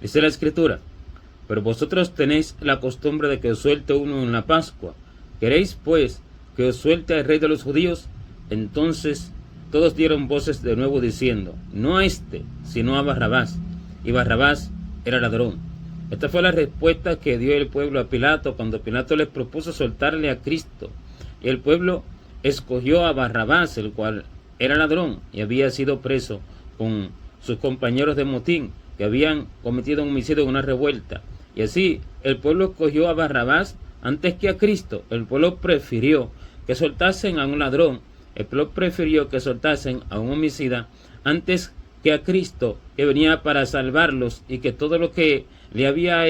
Dice la Escritura: pero vosotros tenéis la costumbre de que os suelte uno en la Pascua. ¿Queréis, pues, que os suelte al Rey de los judíos? Entonces todos dieron voces de nuevo diciendo: no a este, sino a Barrabás. Y Barrabás era ladrón. Esta fue la respuesta que dio el pueblo a Pilato cuando Pilato les propuso soltarle a Cristo. Y el pueblo escogió a Barrabás, el cual era ladrón y había sido preso con sus compañeros de motín, que habían cometido un homicidio en una revuelta. Y así el pueblo escogió a Barrabás antes que a Cristo. El pueblo prefirió que soltasen a un ladrón, el pueblo prefirió que soltasen a un homicida antes que a Cristo, que venía para salvarlos y que todo lo que les había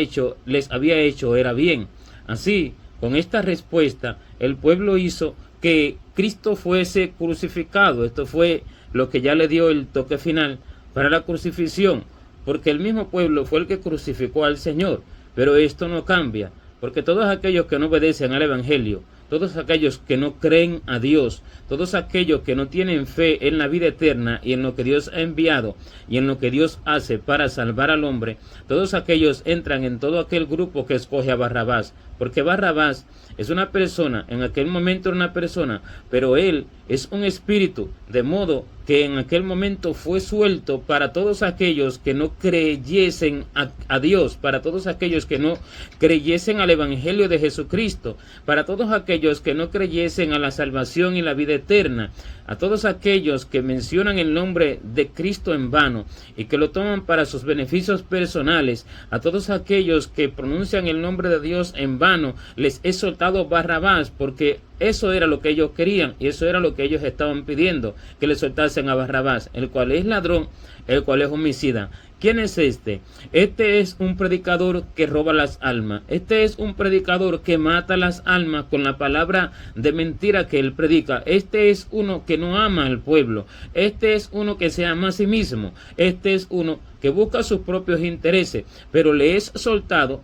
hecho era bien. Así, con esta respuesta, el pueblo hizo que Cristo fuese crucificado. Esto fue lo que ya le dio el toque final para la crucifixión, porque el mismo pueblo fue el que crucificó al Señor. Pero esto no cambia, porque todos aquellos que no obedecen al Evangelio, todos aquellos que no creen a Dios, todos aquellos que no tienen fe en la vida eterna y en lo que Dios ha enviado y en lo que Dios hace para salvar al hombre, todos aquellos entran en todo aquel grupo que escoge a Barrabás, porque Barrabás es una persona, en aquel momento era una persona, pero él es un espíritu, de modo que en aquel momento fue suelto para todos aquellos que no creyesen a Dios, para todos aquellos que no creyesen al Evangelio de Jesucristo, para todos aquellos que no creyesen a la salvación y la vida eterna, a todos aquellos que mencionan el nombre de Cristo en vano y que lo toman para sus beneficios personales, a todos aquellos que pronuncian el nombre de Dios en vano, les he soltado Barrabás, porque eso era lo que ellos querían y eso era lo que ellos estaban pidiendo, que le soltasen a Barrabás, el cual es ladrón, el cual es homicida. ¿Quién es este? Este es un predicador que roba las almas. Este es un predicador que mata las almas con la palabra de mentira que él predica. Este es uno que no ama al pueblo. Este es uno que se ama a sí mismo. Este es uno que busca sus propios intereses, pero le es soltado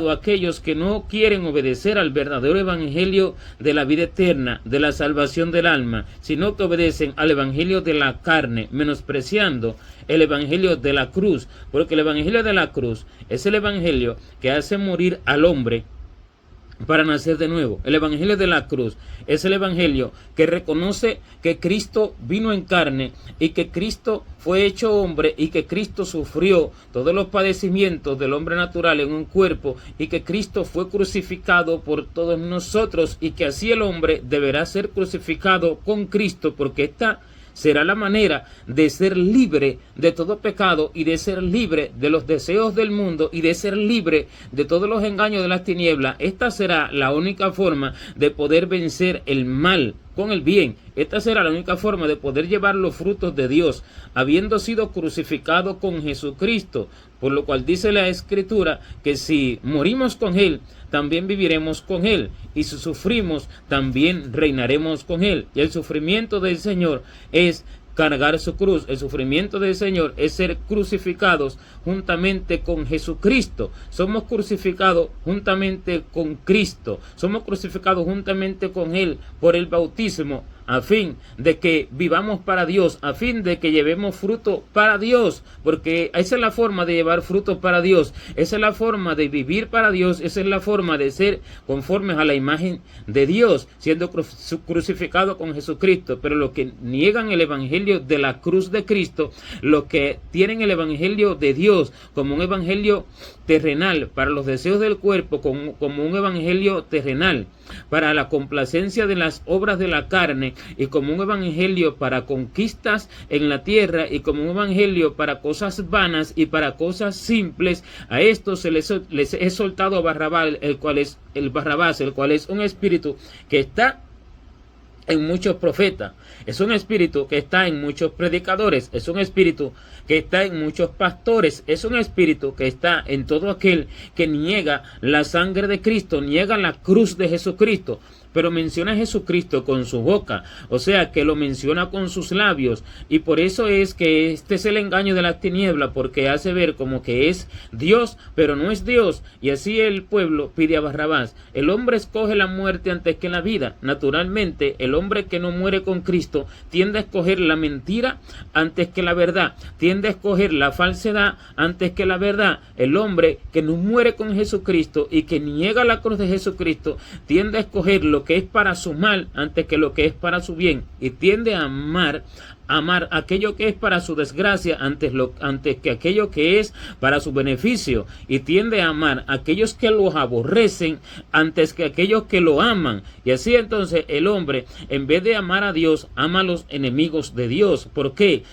a aquellos que no quieren obedecer al verdadero evangelio de la vida eterna, de la salvación del alma, sino que obedecen al evangelio de la carne, menospreciando el evangelio de la cruz, porque el evangelio de la cruz es el evangelio que hace morir al hombre para nacer de nuevo. El evangelio de la cruz es el evangelio que reconoce que Cristo vino en carne y que Cristo fue hecho hombre y que Cristo sufrió todos los padecimientos del hombre natural en un cuerpo y que Cristo fue crucificado por todos nosotros y que así el hombre deberá ser crucificado con Cristo, porque esta será la manera de ser libre de todo pecado y de ser libre de los deseos del mundo y de ser libre de todos los engaños de las tinieblas. Esta será la única forma de poder vencer el mal con el bien. Esta será la única forma de poder llevar los frutos de Dios, habiendo sido crucificado con Jesucristo, por lo cual dice la Escritura que si morimos con Él, también viviremos con Él, y si sufrimos, también reinaremos con Él. Y el sufrimiento del Señor es cargar su cruz. El sufrimiento del Señor es ser crucificados juntamente con Jesucristo. Somos crucificados juntamente con Cristo. Somos crucificados juntamente con Él por el bautismo, a fin de que vivamos para Dios, a fin de que llevemos fruto para Dios, porque esa es la forma de llevar fruto para Dios, esa es la forma de vivir para Dios, esa es la forma de ser conformes a la imagen de Dios, siendo crucificado con Jesucristo. Pero los que niegan el evangelio de la cruz de Cristo, los que tienen el evangelio de Dios como un evangelio terrenal para los deseos del cuerpo, como un evangelio terrenal para la complacencia de las obras de la carne, y como un evangelio para conquistas en la tierra, y como un evangelio para cosas vanas y para cosas simples, a esto se les he soltado a Barrabás, el cual es un espíritu que está en muchos profetas, es un espíritu que está en muchos predicadores, es un espíritu que está en muchos pastores, es un espíritu que está en todo aquel que niega la sangre de Cristo, niega la cruz de Jesucristo, pero menciona a Jesucristo con su boca, o sea que lo menciona con sus labios, y por eso es que este es el engaño de la tiniebla, porque hace ver como que es Dios, pero no es Dios, y así el pueblo pide a Barrabás. El hombre escoge la muerte antes que la vida. Naturalmente, el hombre que no muere con Cristo tiende a escoger la mentira antes que la verdad, tiende a escoger la falsedad antes que la verdad. El hombre que no muere con Jesucristo y que niega la cruz de Jesucristo tiende a escoger lo que es para su mal antes que lo que es para su bien, y tiende a amar aquello que es para su desgracia antes que aquello que es para su beneficio, y tiende a amar a aquellos que los aborrecen antes que aquellos que lo aman. Y así entonces el hombre, en vez de amar a Dios, ama a los enemigos de Dios. ¿Por qué?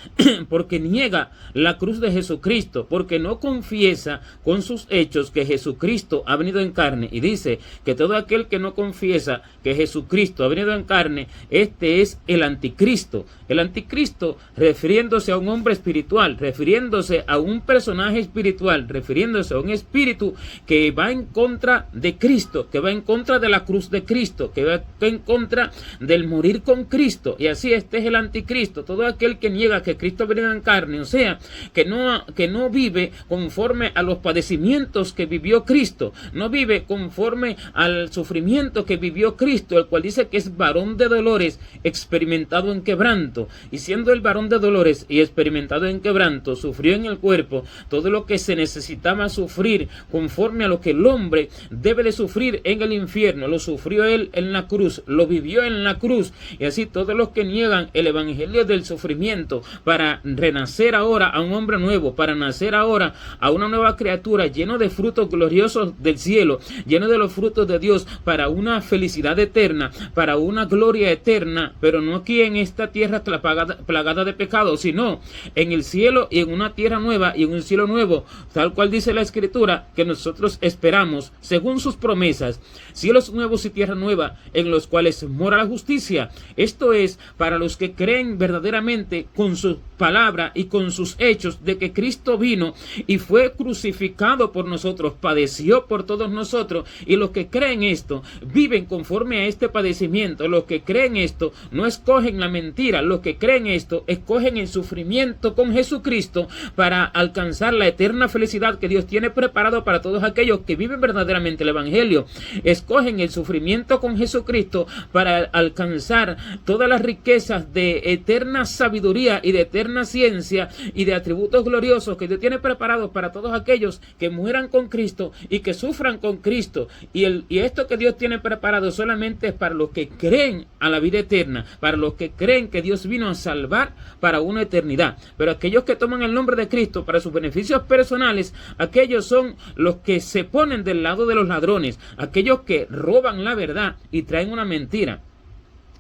Porque niega la cruz de Jesucristo, porque no confiesa con sus hechos que Jesucristo ha venido en carne, y dice que todo aquel que no confiesa que Jesucristo ha venido en carne, este es el anticristo. El anticristo, refiriéndose a un hombre espiritual, refiriéndose a un personaje espiritual, refiriéndose a un espíritu que va en contra de Cristo, que va en contra de la cruz de Cristo, que va en contra del morir con Cristo. Y así este es el anticristo, todo aquel que niega que Cristo ha venido en carne, o sea, que no vive conforme a los padecimientos que vivió Cristo, no vive conforme al sufrimiento que vivió Cristo, el cual dice que es varón de dolores, experimentado en quebranto. Y siendo el varón de dolores y experimentado en quebranto, sufrió en el cuerpo todo lo que se necesitaba sufrir conforme a lo que el hombre debe de sufrir en el infierno. Lo sufrió él en la cruz, lo vivió en la cruz. Y así todos los que niegan el evangelio del sufrimiento para renacer ahora a un hombre nuevo, para nacer ahora a una nueva criatura, lleno de frutos gloriosos del cielo, lleno de los frutos de Dios, para una felicidad eterna, para una gloria eterna, pero no aquí en esta tierra plagada de pecado, sino en el cielo y en una tierra nueva y en un cielo nuevo, tal cual dice la Escritura que nosotros esperamos según sus promesas, cielos nuevos y tierra nueva en los cuales mora la justicia. Esto es para los que creen verdaderamente con su palabra y con sus hechos de que Cristo vino y fue crucificado por nosotros, padeció por todos nosotros, y los que creen esto viven conforme a este padecimiento. Los que creen esto no escogen la mentira, los que creen esto escogen el sufrimiento con Jesucristo para alcanzar la eterna felicidad que Dios tiene preparado para todos aquellos que viven verdaderamente el evangelio. Escogen el sufrimiento con Jesucristo para alcanzar todas las riquezas de eterna sabiduría y de eterna ciencia y de atributos gloriosos que Dios tiene preparados para todos aquellos que mueran con Cristo y que sufran con Cristo. Y esto que Dios tiene preparado solamente es para los que creen a la vida eterna, para los que creen que Dios vino a salvar para una eternidad. Pero aquellos que toman el nombre de Cristo para sus beneficios personales, aquellos son los que se ponen del lado de los ladrones, aquellos que roban la verdad y traen una mentira.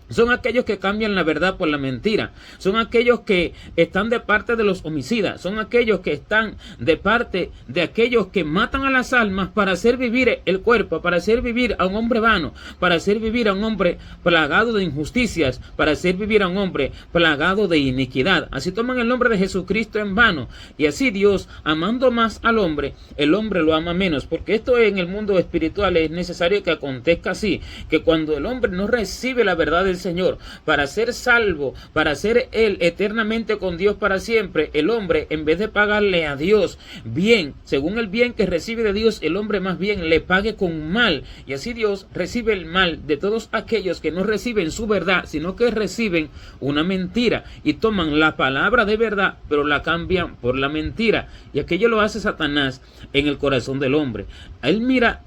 Son aquellos que cambian la verdad por la mentira. Son aquellos que están de parte de los homicidas. Son aquellos que están de parte de aquellos que matan a las almas para hacer vivir el cuerpo, para hacer vivir a un hombre vano, para hacer vivir a un hombre plagado de injusticias, para hacer vivir a un hombre plagado de iniquidad. Así toman el nombre de Jesucristo en vano. Y así Dios, amando más al hombre, el hombre lo ama menos. Porque esto en el mundo espiritual es necesario que acontezca así, que cuando el hombre no recibe la verdad del Señor para ser salvo, para ser él eternamente con Dios para siempre, el hombre, en vez de pagarle a Dios bien, según el bien que recibe de Dios, el hombre más bien le pague con mal. Y así Dios recibe el mal de todos aquellos que no reciben su verdad, sino que reciben una mentira y toman la palabra de verdad, pero la cambian por la mentira. Y aquello lo hace Satanás en el corazón del hombre. Él mira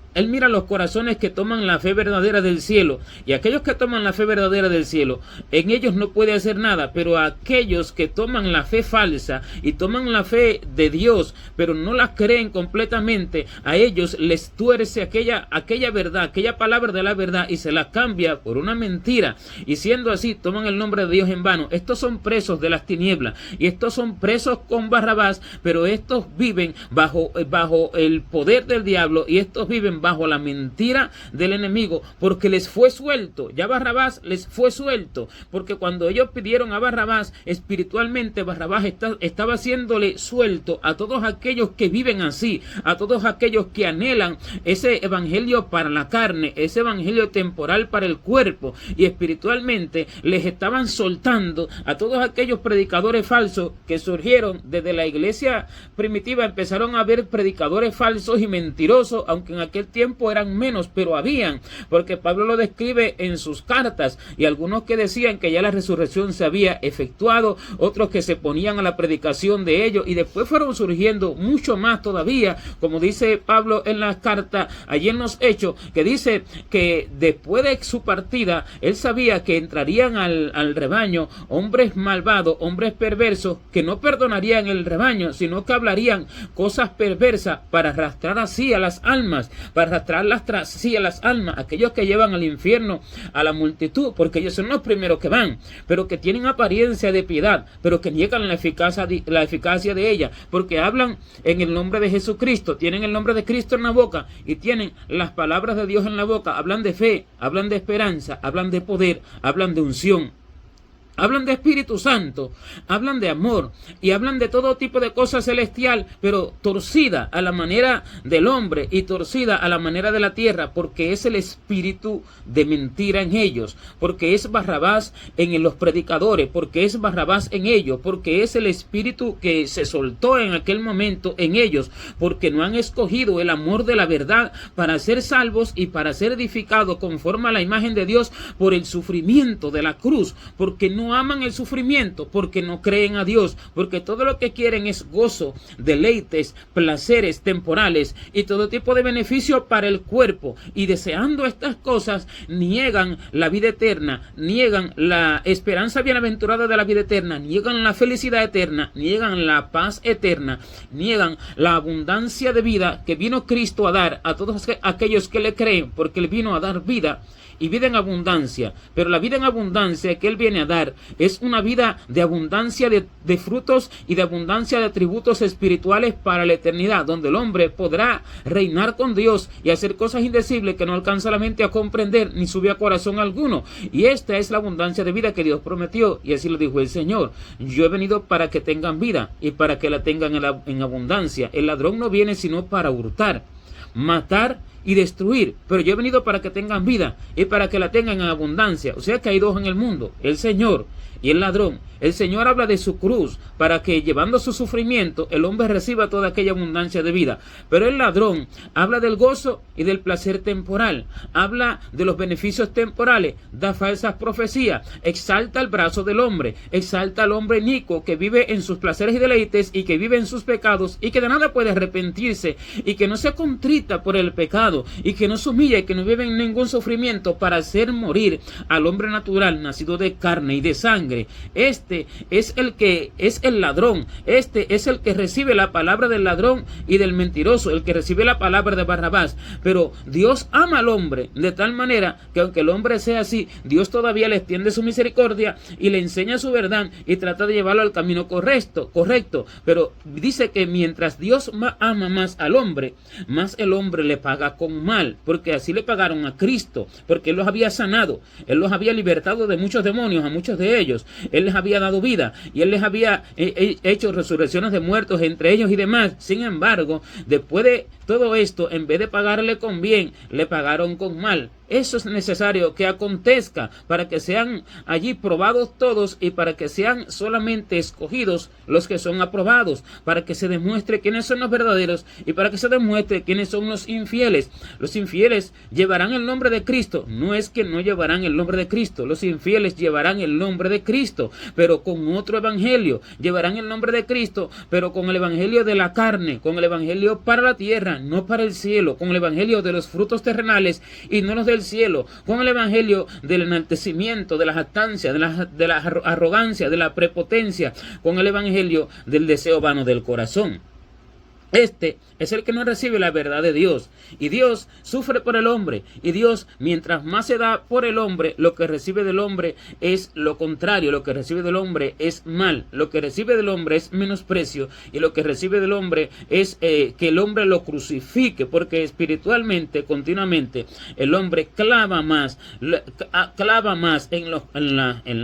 los corazones que toman la fe verdadera del cielo, y aquellos que toman la fe verdadera del cielo, en ellos no puede hacer nada, pero a aquellos que toman la fe falsa y toman la fe de Dios, pero no la creen completamente, a ellos les tuerce aquella verdad, aquella palabra de la verdad, y se la cambia por una mentira, y siendo así, toman el nombre de Dios en vano. Estos son presos de las tinieblas, y estos son presos con Barrabás, pero estos viven bajo el poder del diablo, y estos viven estaban bajo la mentira del enemigo, porque les fue suelto. Ya Barrabás les fue suelto, porque cuando ellos pidieron a Barrabás, espiritualmente Barrabás estaba haciéndole suelto a todos aquellos que viven así, a todos aquellos que anhelan ese evangelio para la carne, ese evangelio temporal para el cuerpo, y espiritualmente les estaban soltando a todos aquellos predicadores falsos que surgieron desde la iglesia primitiva. Empezaron a haber predicadores falsos y mentirosos, aunque en aquel tiempo eran menos, pero habían, porque Pablo lo describe en sus cartas, y algunos que decían que ya la resurrección se había efectuado, otros que se ponían a la predicación de ellos, y después fueron surgiendo mucho más todavía, como dice Pablo en las cartas, allí en los Hechos, que dice que después de su partida, él sabía que entrarían al rebaño hombres malvados, hombres perversos, que no perdonarían el rebaño, sino que hablarían cosas perversas para arrastrar así a las almas, para arrastrarlas tras sí a las almas, aquellos que llevan al infierno a la multitud, porque ellos son los primeros que van, pero que tienen apariencia de piedad, pero que niegan la eficacia de ella, porque hablan en el nombre de Jesucristo, tienen el nombre de Cristo en la boca y tienen las palabras de Dios en la boca, hablan de fe, hablan de esperanza, hablan de poder, hablan de unción, hablan de Espíritu Santo, hablan de amor y hablan de todo tipo de cosas celestial, pero torcida a la manera del hombre y torcida a la manera de la tierra, porque es el espíritu de mentira en ellos, porque es Barrabás en los predicadores, porque es Barrabás en ellos, porque es el espíritu que se soltó en aquel momento en ellos, porque no han escogido el amor de la verdad para ser salvos y para ser edificados conforme a la imagen de Dios por el sufrimiento de la cruz, porque no aman el sufrimiento, porque no creen a Dios, porque todo lo que quieren es gozo, deleites, placeres temporales y todo tipo de beneficio para el cuerpo, y deseando estas cosas niegan la vida eterna, niegan la esperanza bienaventurada de la vida eterna, niegan la felicidad eterna, niegan la paz eterna, niegan la abundancia de vida que vino Cristo a dar a todos aquellos que le creen, porque Él vino a dar vida y vida en abundancia. Pero la vida en abundancia que Él viene a dar es una vida de abundancia de frutos y de abundancia de atributos espirituales para la eternidad, donde el hombre podrá reinar con Dios y hacer cosas indecibles que no alcanza la mente a comprender ni sube a corazón alguno. Y esta es la abundancia de vida que Dios prometió, y así lo dijo el Señor: yo he venido para que tengan vida y para que la tengan en abundancia. El ladrón no viene sino para hurtar, matar y destruir, pero yo he venido para que tengan vida y para que la tengan en abundancia. O sea que hay dos en el mundo, el Señor y el ladrón. El Señor habla de su cruz para que, llevando su sufrimiento, el hombre reciba toda aquella abundancia de vida. Pero el ladrón habla del gozo y del placer temporal, habla de los beneficios temporales, da falsas profecías, exalta el brazo del hombre, exalta al hombre inicuo que vive en sus placeres y deleites y que vive en sus pecados y que de nada puede arrepentirse y que no se contrita por el pecado y que no se humilla y que no vive en ningún sufrimiento para hacer morir al hombre natural nacido de carne y de sangre. Este es el que es el ladrón, este es el que recibe la palabra del ladrón y del mentiroso, el que recibe la palabra de Barrabás. Pero Dios ama al hombre de tal manera que aunque el hombre sea así, Dios todavía le extiende su misericordia y le enseña su verdad y trata de llevarlo al camino correcto. Pero dice que mientras Dios ama más al hombre, más el hombre le paga con mal, porque así le pagaron a Cristo, porque Él los había sanado, Él los había libertado de muchos demonios, a muchos de ellos, Él les había dado vida y Él les había hecho resurrecciones de muertos entre ellos y demás. Sin embargo, después de todo esto, en vez de pagarle con bien, le pagaron con mal. Eso es necesario que acontezca para que sean allí probados todos y para que sean solamente escogidos los que son aprobados, para que se demuestre quiénes son los verdaderos y para que se demuestre quiénes son los infieles. Los infieles llevarán el nombre de Cristo. No es que no llevarán el nombre de Cristo. Los infieles llevarán el nombre de Cristo, pero con otro evangelio. Llevarán el nombre de Cristo, pero con el evangelio de la carne, con el evangelio para la tierra, no para el cielo, con el evangelio de los frutos terrenales y no los del cielo, con el evangelio del enaltecimiento, de la jactancia, de la arrogancia, de la prepotencia, con el evangelio del deseo vano del corazón. Este es el que no recibe la verdad de Dios. Y Dios sufre por el hombre. Y Dios, mientras más se da por el hombre, lo que recibe del hombre es lo contrario. Lo que recibe del hombre es mal. Lo que recibe del hombre es menosprecio. Y lo que recibe del hombre es que el hombre lo crucifique. Porque espiritualmente, continuamente, el hombre clava más en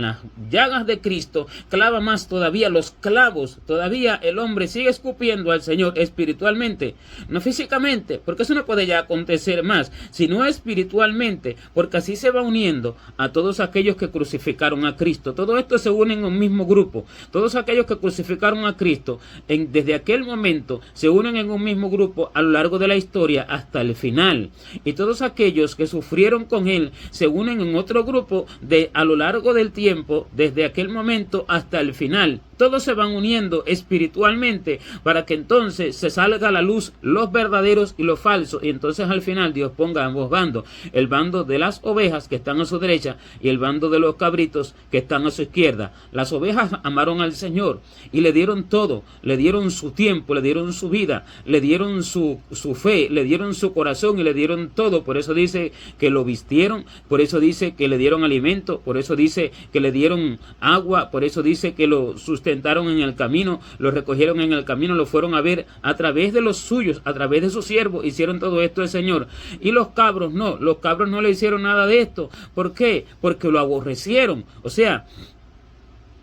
las llagas de Cristo. Clava más todavía los clavos. Todavía el hombre sigue escupiendo al Señor espiritualmente, no físicamente, porque eso no puede ya acontecer más, sino espiritualmente, porque así se va uniendo a todos aquellos que crucificaron a Cristo. Todo esto se une en un mismo grupo. Todos aquellos que crucificaron a Cristo, desde aquel momento, se unen en un mismo grupo a lo largo de la historia hasta el final. Y todos aquellos que sufrieron con Él, se unen en otro grupo a lo largo del tiempo, desde aquel momento hasta el final. Todos se van uniendo espiritualmente para que entonces se salga a la luz los verdaderos y los falsos. Y entonces al final Dios ponga ambos bandos. El bando de las ovejas que están a su derecha y el bando de los cabritos que están a su izquierda. Las ovejas amaron al Señor y le dieron todo. Le dieron su tiempo, le dieron su vida, le dieron su fe, le dieron su corazón y le dieron todo. Por eso dice que lo vistieron, por eso dice que le dieron alimento, por eso dice que le dieron agua, por eso dice que lo sustentaron en el camino, lo recogieron en el camino, lo fueron a ver a través de los suyos, a través de sus siervos, hicieron todo esto el Señor. Y los cabros no le hicieron nada de esto. ¿Por qué? Porque lo aborrecieron. O sea,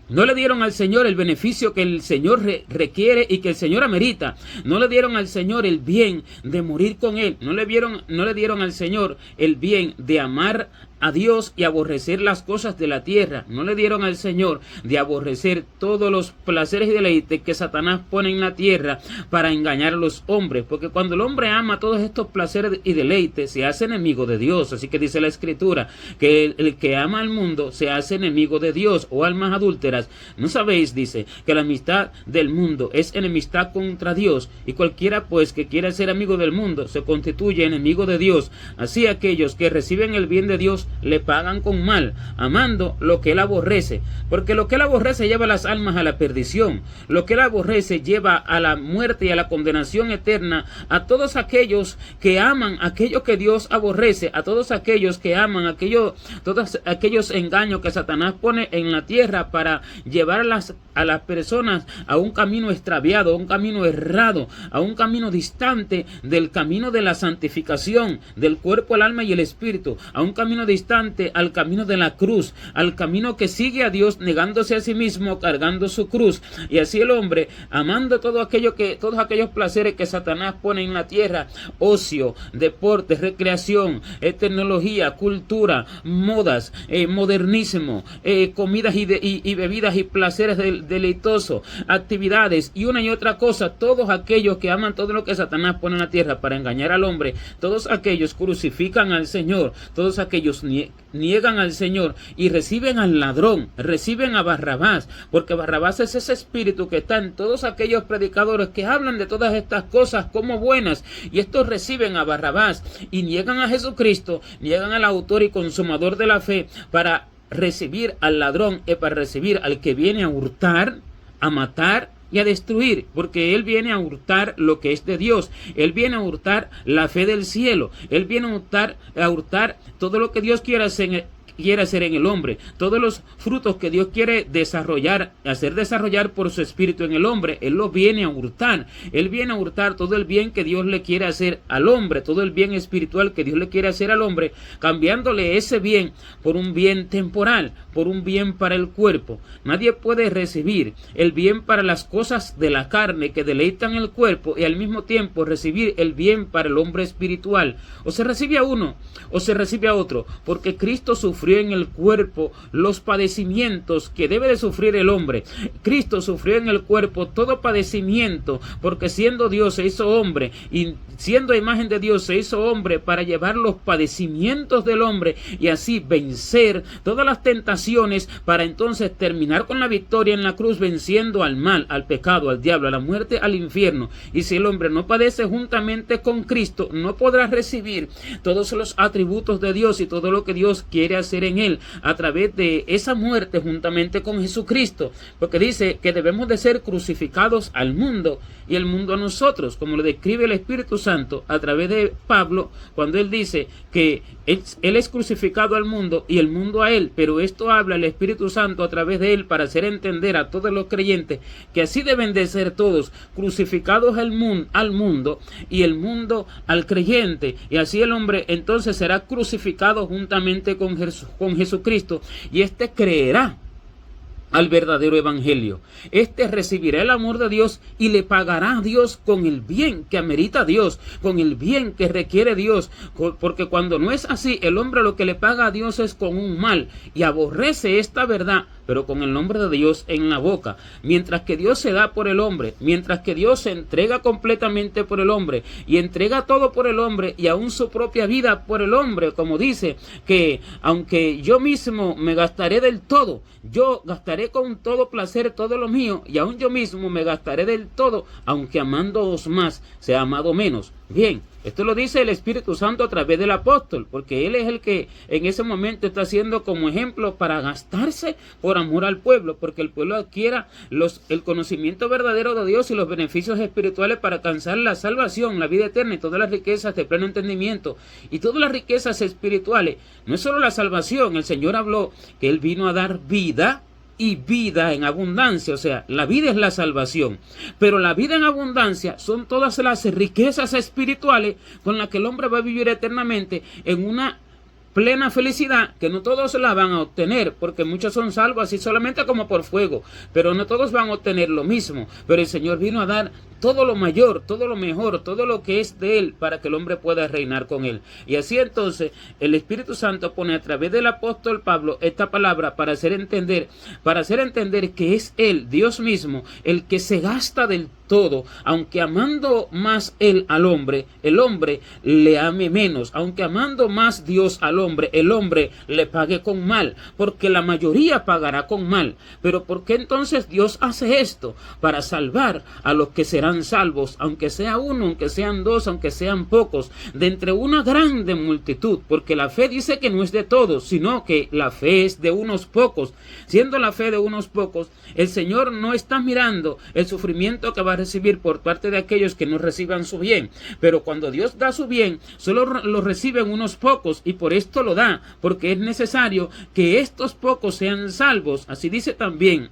no le dieron al Señor el beneficio que el Señor requiere y que el Señor amerita. No le dieron al Señor el bien de morir con Él. No le dieron al Señor el bien de amar a Dios y aborrecer las cosas de la tierra. No le dieron al Señor de aborrecer todos los placeres y deleites que Satanás pone en la tierra para engañar a los hombres. Porque cuando el hombre ama todos estos placeres y deleites, se hace enemigo de Dios. Así que dice la Escritura que el que ama al mundo se hace enemigo de Dios. O almas adúlteras, ¿no sabéis? Dice que la amistad del mundo es enemistad contra Dios. Y cualquiera pues que quiera ser amigo del mundo se constituye enemigo de Dios. Así aquellos que reciben el bien de Dios le pagan con mal, amando lo que Él aborrece, porque lo que Él aborrece lleva a las almas a la perdición. Lo que Él aborrece lleva a la muerte y a la condenación eterna a todos aquellos que aman aquello que Dios aborrece, a todos aquellos que aman todos aquellos engaños que Satanás pone en la tierra para llevar a las personas a un camino extraviado, a un camino errado, a un camino distante del camino de la santificación del cuerpo, el alma y el espíritu, a un camino distante al camino de la cruz, al camino que sigue a Dios negándose a sí mismo, cargando su cruz. Y así el hombre, amando todos aquellos placeres que Satanás pone en la tierra, ocio, deporte, recreación, tecnología, cultura, modas, modernismo, comidas y bebidas y placeres deleitosos, actividades y una y otra cosa, todos aquellos que aman todo lo que Satanás pone en la tierra para engañar al hombre, todos aquellos crucifican al Señor, todos aquellos niegan al Señor y reciben al ladrón, reciben a Barrabás, porque Barrabás es ese espíritu que está en todos aquellos predicadores que hablan de todas estas cosas como buenas, y estos reciben a Barrabás y niegan a Jesucristo, niegan al autor y consumador de la fe para recibir al ladrón y para recibir al que viene a hurtar, a matar y a destruir, porque Él viene a hurtar lo que es de Dios. Él viene a hurtar la fe del cielo. Él viene a hurtar todo lo que Dios quiere hacer en el hombre, todos los frutos que Dios quiere hacer desarrollar por su espíritu en el hombre. Él los viene a hurtar. Él viene a hurtar todo el bien que Dios le quiere hacer al hombre, todo el bien espiritual que Dios le quiere hacer al hombre, cambiándole ese bien por un bien temporal, por un bien para el cuerpo. Nadie puede recibir el bien para las cosas de la carne que deleitan el cuerpo y al mismo tiempo recibir el bien para el hombre espiritual. O se recibe a uno o se recibe a otro, porque Cristo sufrió en el cuerpo los padecimientos que debe de sufrir el hombre. Cristo sufrió en el cuerpo todo padecimiento, porque siendo Dios se hizo hombre, y siendo imagen de Dios se hizo hombre para llevar los padecimientos del hombre y así vencer todas las tentaciones, para entonces terminar con la victoria en la cruz, venciendo al mal, al pecado, al diablo, a la muerte, al infierno. Y si el hombre no padece juntamente con Cristo, no podrá recibir todos los atributos de Dios y todo lo que Dios quiere hacer hacer en él a través de esa muerte juntamente con Jesucristo, porque dice que debemos de ser crucificados al mundo y el mundo a nosotros, como lo describe el Espíritu Santo a través de Pablo, cuando él dice que él es crucificado al mundo y el mundo a él, pero esto habla el Espíritu Santo a través de él para hacer entender a todos los creyentes que así deben de ser todos, crucificados al mundo y el mundo al creyente, y así el hombre entonces será crucificado juntamente con Jesucristo, y éste creerá al verdadero evangelio. Este recibirá el amor de Dios y le pagará a Dios con el bien que amerita Dios, con el bien que requiere Dios, porque cuando no es así, el hombre lo que le paga a Dios es con un mal y aborrece esta verdad, pero con el nombre de Dios en la boca. Mientras que Dios se da por el hombre, mientras que Dios se entrega completamente por el hombre y entrega todo por el hombre y aún su propia vida por el hombre, como dice que aunque yo mismo me gastaré del todo, yo gastaré con todo placer todo lo mío, y aún yo mismo me gastaré del todo, aunque amándoos más, sea amado menos. Bien, esto lo dice el Espíritu Santo a través del apóstol, porque él es el que en ese momento está haciendo como ejemplo para gastarse por amor al pueblo, porque el pueblo adquiera el conocimiento verdadero de Dios y los beneficios espirituales para alcanzar la salvación, la vida eterna y todas las riquezas de pleno entendimiento y todas las riquezas espirituales. No es solo la salvación, el Señor habló que Él vino a dar vida y vida en abundancia, o sea, la vida es la salvación, pero la vida en abundancia son todas las riquezas espirituales con las que el hombre va a vivir eternamente en una plena felicidad, que no todos la van a obtener, porque muchos son salvos así solamente como por fuego, pero no todos van a obtener lo mismo. Pero el Señor vino a dar todo lo mayor, todo lo mejor, todo lo que es de Él, para que el hombre pueda reinar con Él. Y así entonces el Espíritu Santo pone a través del apóstol Pablo esta palabra para hacer entender que es Él, Dios mismo, el que se gasta del todo, aunque amando más Él al hombre, el hombre le ame menos, aunque amando más Dios al hombre, el hombre le pague con mal, porque la mayoría pagará con mal. Pero ¿por qué entonces Dios hace esto? Para salvar a los que serán salvos, aunque sea uno, aunque sean dos, aunque sean pocos, de entre una grande multitud, porque la fe dice que no es de todos, sino que la fe es de unos pocos. Siendo la fe de unos pocos, el Señor no está mirando el sufrimiento que va a recibir por parte de aquellos que no reciban su bien, pero cuando Dios da su bien, solo lo reciben unos pocos, y por esto lo da, porque es necesario que estos pocos sean salvos. Así dice también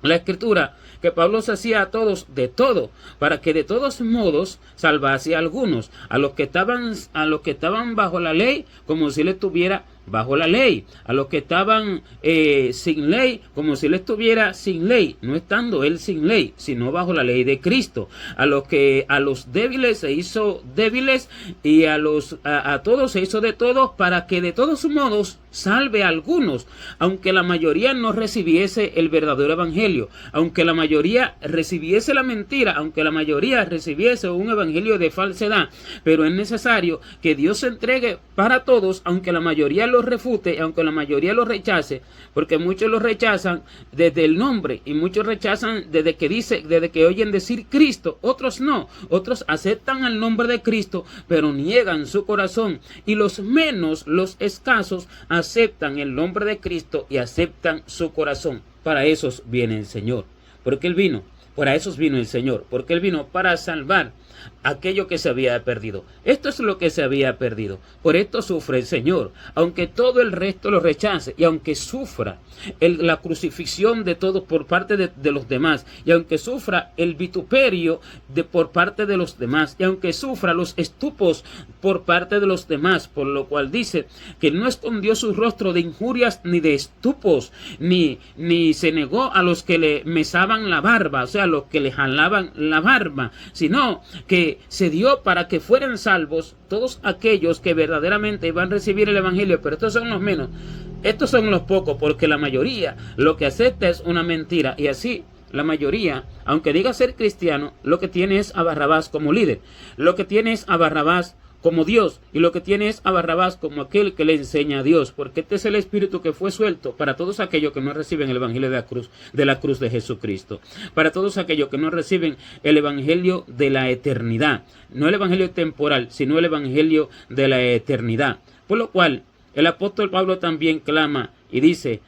la Escritura, que Pablo se hacía a todos de todo, para que de todos modos salvase a algunos, a los que estaban bajo la ley, como si él estuviera bajo la ley, a los que estaban sin ley, como si él estuviera sin ley, no estando él sin ley, sino bajo la ley de Cristo, a los débiles se hizo débiles, y a todos se hizo de todos, para que de todos modos salve a algunos, aunque la mayoría no recibiese el verdadero evangelio, aunque la mayoría recibiese la mentira, aunque la mayoría recibiese un evangelio de falsedad. Pero es necesario que Dios se entregue para todos, aunque la mayoría lo refute, aunque la mayoría lo rechace, porque muchos lo rechazan desde el nombre, y muchos rechazan desde que oyen decir Cristo, otros no, otros aceptan el nombre de Cristo, pero niegan su corazón, y los menos, los escasos, aceptan el nombre de Cristo y aceptan su corazón. Para esos viene el Señor, porque Él vino, para esos vino el Señor, porque Él vino para salvar aquello que se había perdido. Esto es lo que se había perdido. Por esto sufre el Señor, aunque todo el resto lo rechace, y aunque sufra la crucifixión de todos por parte de los demás, y aunque sufra el vituperio por parte de los demás, y aunque sufra los estupos por parte de los demás, por lo cual dice que no escondió su rostro de injurias ni de estupos, ni se negó a los que le mesaban la barba, o sea, a los que le jalaban la barba, sino que se dio para que fueran salvos todos aquellos que verdaderamente iban a recibir el evangelio. Pero estos son los menos, estos son los pocos, porque la mayoría lo que acepta es una mentira, y así la mayoría, aunque diga ser cristiano, lo que tiene es a Barrabás como líder, lo que tiene es a Barrabás como Dios, y lo que tiene es a Barrabás como aquel que le enseña a Dios, porque este es el espíritu que fue suelto para todos aquellos que no reciben el evangelio de la cruz de Jesucristo, para todos aquellos que no reciben el evangelio de la eternidad, no el evangelio temporal, sino el evangelio de la eternidad. Por lo cual El apóstol Pablo también clama y dice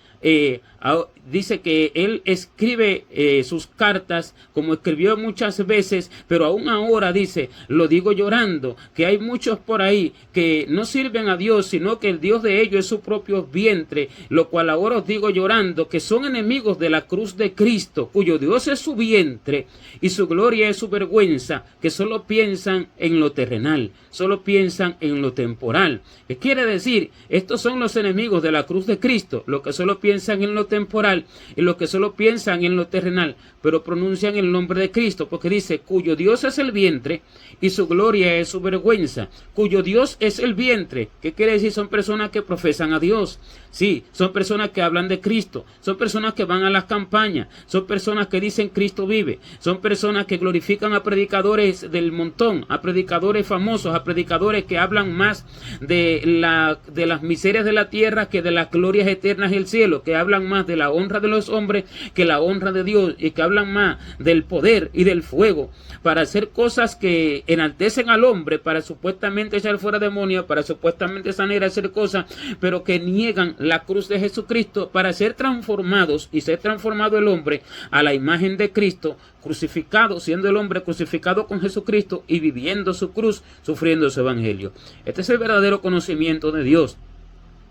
que él escribe sus cartas como escribió muchas veces, pero aún ahora dice, lo digo llorando, que hay muchos por ahí que no sirven a Dios, sino que el Dios de ellos es su propio vientre, lo cual ahora os digo llorando, que son enemigos de la cruz de Cristo, cuyo Dios es su vientre y su gloria es su vergüenza, que solo piensan en lo terrenal, solo piensan en lo temporal. ¿Qué quiere decir? Estos son los enemigos de la cruz de Cristo, los que solo piensan en lo temporal y los que solo piensan en lo terrenal, pero pronuncian el nombre de Cristo, porque dice, cuyo Dios es el vientre y su gloria es su vergüenza. Cuyo Dios es el vientre. ¿Qué quiere decir? Son personas que profesan a Dios. Sí, son personas que hablan de Cristo, son personas que van a las campañas, son personas que dicen Cristo vive, son personas que glorifican a predicadores del montón, a predicadores famosos, a predicadores que hablan más de las miserias de la tierra que de las glorias eternas del cielo, que hablan más de la honra de los hombres que la honra de Dios, y que hablan más del poder y del fuego, para hacer cosas que enaltecen al hombre, para supuestamente echar fuera demonios, para supuestamente sanar, hacer cosas, pero que niegan la cruz de Jesucristo para ser transformados y ser transformado el hombre a la imagen de Cristo, crucificado, siendo el hombre crucificado con Jesucristo y viviendo su cruz, sufriendo su evangelio. Este es el verdadero conocimiento de Dios.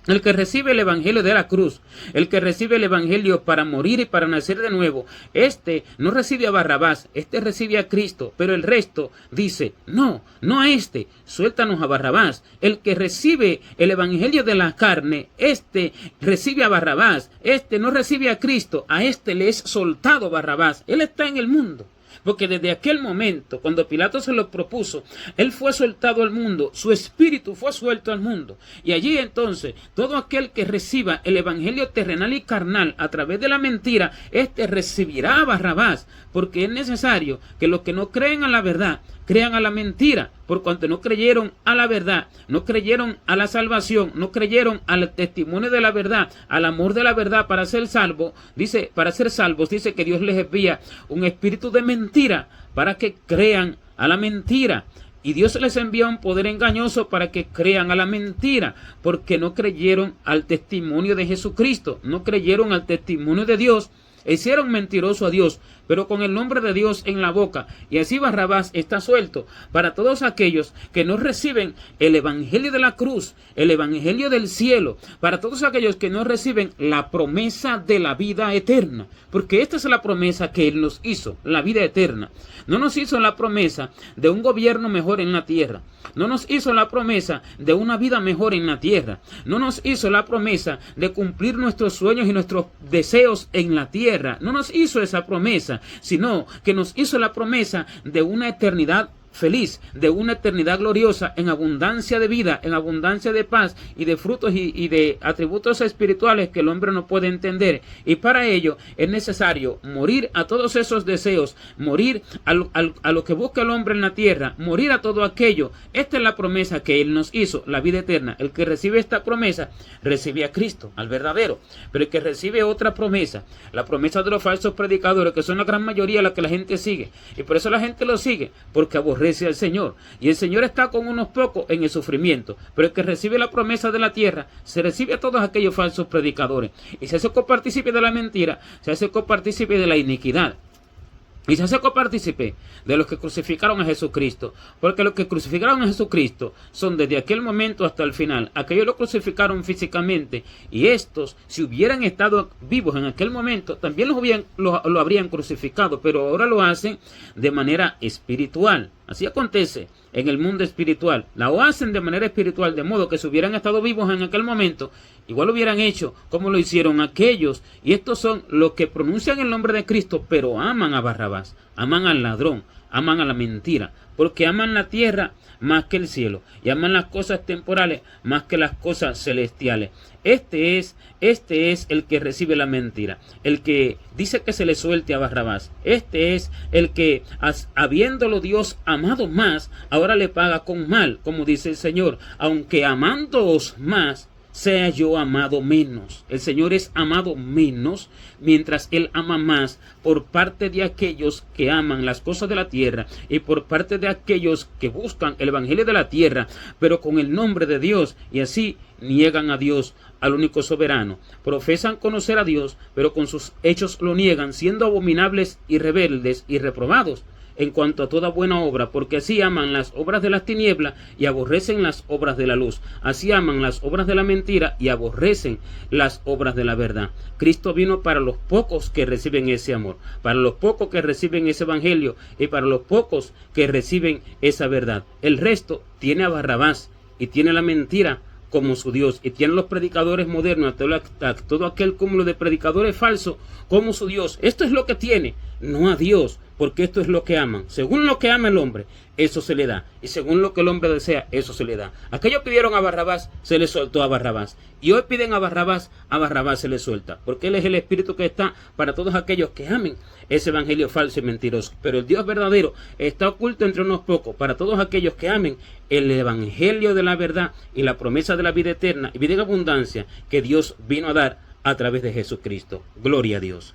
El que recibe el evangelio de la cruz, el que recibe el evangelio para morir y para nacer de nuevo, este no recibe a Barrabás, este recibe a Cristo, pero el resto dice, no a este, suéltanos a Barrabás. El que recibe el evangelio de la carne, este recibe a Barrabás, este no recibe a Cristo, a este le es soltado Barrabás. Él está en el mundo. Porque desde aquel momento, cuando Pilato se lo propuso, él fue soltado al mundo, su espíritu fue suelto al mundo. Y allí entonces, todo aquel que reciba el evangelio terrenal y carnal a través de la mentira, este recibirá a Barrabás, porque es necesario que los que no creen a la verdad, crean a la mentira, por cuanto no creyeron a la verdad, no creyeron a la salvación, no creyeron al testimonio de la verdad, al amor de la verdad para ser salvos. Dice, para ser salvos, dice que Dios les envía un espíritu de mentira para que crean a la mentira. Y Dios les envía un poder engañoso para que crean a la mentira, porque no creyeron al testimonio de Jesucristo, no creyeron al testimonio de Dios, hicieron mentiroso a Dios, pero con el nombre de Dios en la boca. Y así Barrabás está suelto para todos aquellos que no reciben el evangelio de la cruz, el evangelio del cielo, para todos aquellos que no reciben la promesa de la vida eterna, porque esta es la promesa que Él nos hizo, la vida eterna. No nos hizo la promesa de un gobierno mejor en la tierra, no nos hizo la promesa de una vida mejor en la tierra, no nos hizo la promesa de cumplir nuestros sueños y nuestros deseos en la tierra, no nos hizo esa promesa, sino que nos hizo la promesa de una eternidad feliz, de una eternidad gloriosa, en abundancia de vida, en abundancia de paz y de frutos y de atributos espirituales que el hombre no puede entender. Y para ello es necesario morir a todos esos deseos, morir a lo que busca el hombre en la tierra, morir a todo aquello. Esta es la promesa que Él nos hizo, la vida eterna. El que recibe esta promesa, recibe a Cristo, al verdadero. Pero el que recibe otra promesa, la promesa de los falsos predicadores, que son la gran mayoría la que la gente sigue, y por eso la gente lo sigue, porque aborrece al Señor, y el Señor está con unos pocos en el sufrimiento, pero el que recibe la promesa de la tierra, se recibe a todos aquellos falsos predicadores, y se hace copartícipe de la mentira, se hace copartícipe de la iniquidad, y se hace copartícipe de los que crucificaron a Jesucristo, porque los que crucificaron a Jesucristo son desde aquel momento hasta el final. Aquellos lo crucificaron físicamente, y estos, si hubieran estado vivos en aquel momento, también lo habrían crucificado, pero ahora lo hacen de manera espiritual. Así acontece en el mundo espiritual. La hacen de manera espiritual, de modo que si hubieran estado vivos en aquel momento, igual lo hubieran hecho como lo hicieron aquellos. Y estos son los que pronuncian el nombre de Cristo, pero aman a Barrabás, aman al ladrón, aman a la mentira, porque aman la tierra más que el cielo, y aman las cosas temporales más que las cosas celestiales. Este es el que recibe la mentira, el que dice que se le suelte a Barrabás. Este es el que, habiéndolo Dios amado más, ahora le paga con mal, como dice el Señor. Aunque amándoos más, sea yo amado menos. El Señor es amado menos, mientras Él ama más por parte de aquellos que aman las cosas de la tierra y por parte de aquellos que buscan el evangelio de la tierra, pero con el nombre de Dios, y así niegan a Dios, al único soberano. Profesan conocer a Dios, pero con sus hechos lo niegan, siendo abominables y rebeldes y reprobados en cuanto a toda buena obra, porque así aman las obras de las tinieblas y aborrecen las obras de la luz. Así aman las obras de la mentira y aborrecen las obras de la verdad. Cristo vino para los pocos que reciben ese amor, para los pocos que reciben ese evangelio y para los pocos que reciben esa verdad. El resto tiene a Barrabás y tiene la mentira como su Dios, y tiene los predicadores modernos, a todo aquel cúmulo de predicadores falsos como su Dios. Esto es lo que tiene, no a Dios, porque esto es lo que aman. Según lo que ama el hombre, eso se le da, y según lo que el hombre desea, eso se le da. Aquellos pidieron a Barrabás, se les soltó a Barrabás, y hoy piden a Barrabás se les suelta, porque Él es el Espíritu que está para todos aquellos que amen ese evangelio falso y mentiroso. Pero el Dios verdadero está oculto entre unos pocos, para todos aquellos que amen el evangelio de la verdad y la promesa de la vida eterna y vida en abundancia que Dios vino a dar a través de Jesucristo. Gloria a Dios.